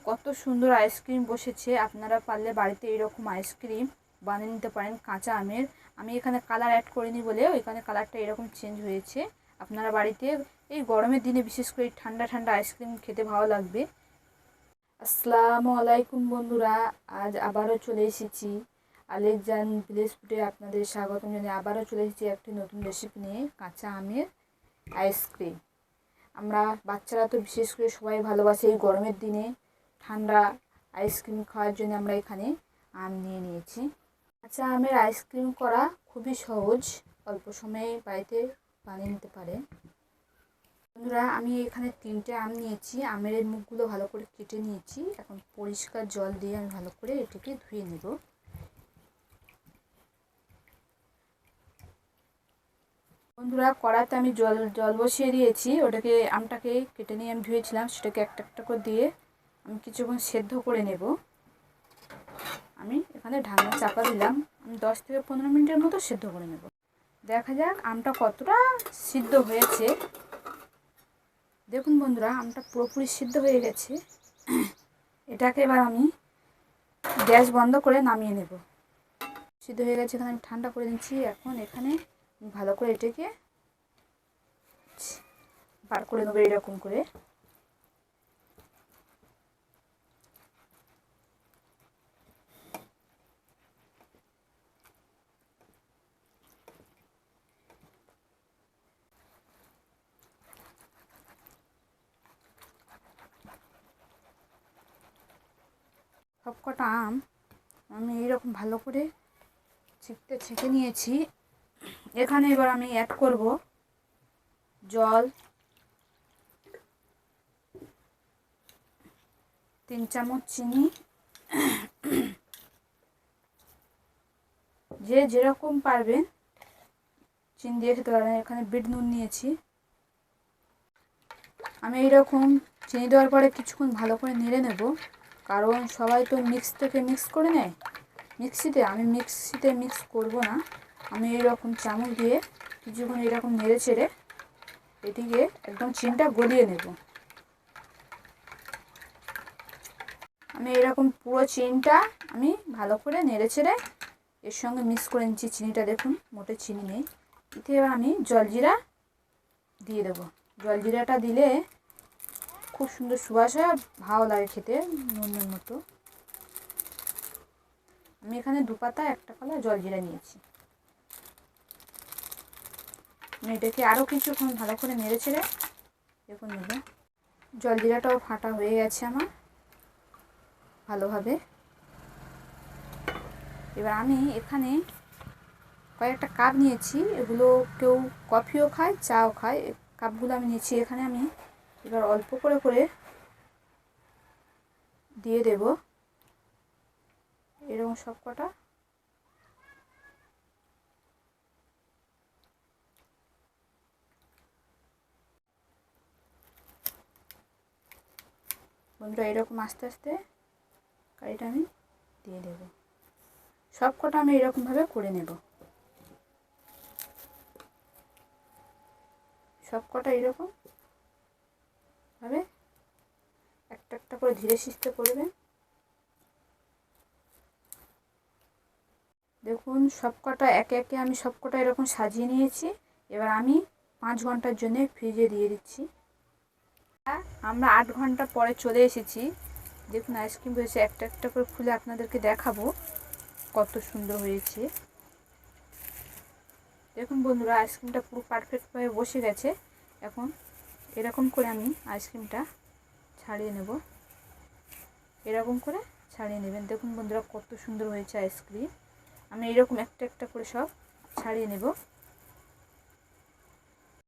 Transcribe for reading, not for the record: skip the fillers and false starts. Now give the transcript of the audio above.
কত সুন্দর আইসক্রিম বসেছে। আপনারা পারলে বাড়িতে এরকম আইসক্রিম বানিয়ে নিতে পারেন কাঁচা আমের। আমি এখানে কালার অ্যাড করিনি বলে ওইখানে কালারটা এরকম চেঞ্জ হয়েছে। আপনারা বাড়িতে এই গরমের দিনে বিশেষ করে ঠান্ডা ঠান্ডা আইসক্রিম খেতে ভালো লাগবে। আসসালামু আলাইকুম বন্ধুরা, আজ আবারও চলে এসেছি আলেকজান ভিলেজ ফুডে। আপনাদের স্বাগতম জানিয়ে আবারও চলে এসেছি একটি নতুন রেসিপি নিয়ে, কাঁচা আমের আইসক্রিম। আমরা বাচ্চারা তো বিশেষ করে সবাই ভালোবাসে এই গরমের দিনে ঠান্ডা আইসক্রিম খাওয়ার জন্য আমরা এখানে আম নিয়ে নিয়েছি। কাঁচা আমের আইসক্রিম করা খুবই সহজ, অল্প সময়ে বাড়িতে বানিয়ে নিতে পারে। বন্ধুরা, আমি এখানে 3টে আম নিয়েছি। আমের মুখগুলো ভালো করে কেটে নিয়েছি। এখন পরিষ্কার জল দিয়ে আমি ভালো করে এটাকে ধুয়ে নেব। বন্ধুরা, কড়াতে আমি জল বসিয়ে দিয়েছি। ওটাকে আমটাকে কেটে নিয়ে আমি ধুয়েছিলাম, সেটাকে একটা একটা করে দিয়ে আমি কিছুক্ষণ সেদ্ধ করে নেব। আমি এখানে ঢাকনা চাপা দিলাম। আমি 10 থেকে 15 মিনিটের মতো সেদ্ধ করে নেব। দেখা যাক আমটা কতটা সিদ্ধ হয়েছে। দেখুন বন্ধুরা, আমটা পুরোপুরি সিদ্ধ হয়ে গেছে। এটাকে এবার আমি গ্যাস বন্ধ করে নামিয়ে নেব। সিদ্ধ হয়ে গেছে, এখানে আমি ঠান্ডা করে নিচ্ছি। এখন এখানে ভালো করে এটাকে বার করে নেবো এরকম করে। সবকটা আম আমি এইরকম ভালো করে ছেঁকে নিয়েছি। এখানে এবার আমি অ্যাড করব জল 3 চামচ, চিনি যে যেরকম পারবেন চিনি দিয়ে খেতে পারবেন। এখানে বিট নুন নিয়েছি। আমি এইরকম চিনি দেওয়ার পরে কিছুক্ষণ ভালো করে নেড়ে নেব, কারণ সবাই তো মিক্স করে নেয় মিক্সিতে। আমি মিক্সিতে মিক্স করব না। আমি এইরকম চামচ দিয়ে কিছুক্ষণ এরকম নেড়ে ছেড়ে এটিকে একদম চিনিটা গলিয়ে নেব। আমি এরকম পুরো চিনিটা আমি ভালো করে নেড়ে ছেড়ে এর সঙ্গে মিক্স করে নিচ্ছি। চিনিটা দেখুন মোটে চিনি নেই। এতে এবার আমি জলজিরা দিয়ে দেবো। জলজিরাটা দিলে খুব সুন্দর সুবাস হয়, ভালো লাগে খেতে, নুনের মতো। আমি এখানে 2 পাতা 1টা কলা জলজিরা নিয়েছি। আমি এটাকে আরও কিছুক্ষণ ভালো করে নেড়ে ছেড়ে দেখুন নেব। জলজিরাটাও ফাটা হয়ে গেছে আমার ভালোভাবে। এবার আমি এখানে কয়েকটা কাপ নিয়েছি। এগুলো কেউ কফিও খায়, চাও খায়। কাপগুলো আমি নিয়েছি। এখানে আমি এবার অল্প করে করে দিয়ে দেব এরকম সব কটা। বন্ধুরা, এরকম আস্তে আস্তে কারিটা আমি দিয়ে দেব। সব কটা আমি এরকমভাবে করে নেব। সব কটা এরকম ভাবে একটা একটা করে ধীরে সুস্থে করবেন। দেখুন সব কটা একে একে আমি সব কটা এরকম সাজিয়ে নিয়েছি। এবার আমি 5 ঘন্টার জন্য ফ্রিজে দিয়ে দিচ্ছি। আমরা 8 ঘন্টা পরে চলে এসেছি। দেখুন আইসক্রিম হয়েছে, একটা একটা করে খুলে আপনাদেরকে দেখাবো কত সুন্দর হয়েছে। দেখুন বন্ধুরা, আইসক্রিমটা পুরো পারফেক্টভাবে বসে গেছে। এখন এরকম করে আমি আইসক্রিমটা ছাড়িয়ে নেব। এরকম করে ছাড়িয়ে নেবেন। দেখুন বন্ধুরা, কত সুন্দর হয়েছে আইসক্রিম। আমি এরকম একটা একটা করে সব ছাড়িয়ে নেব।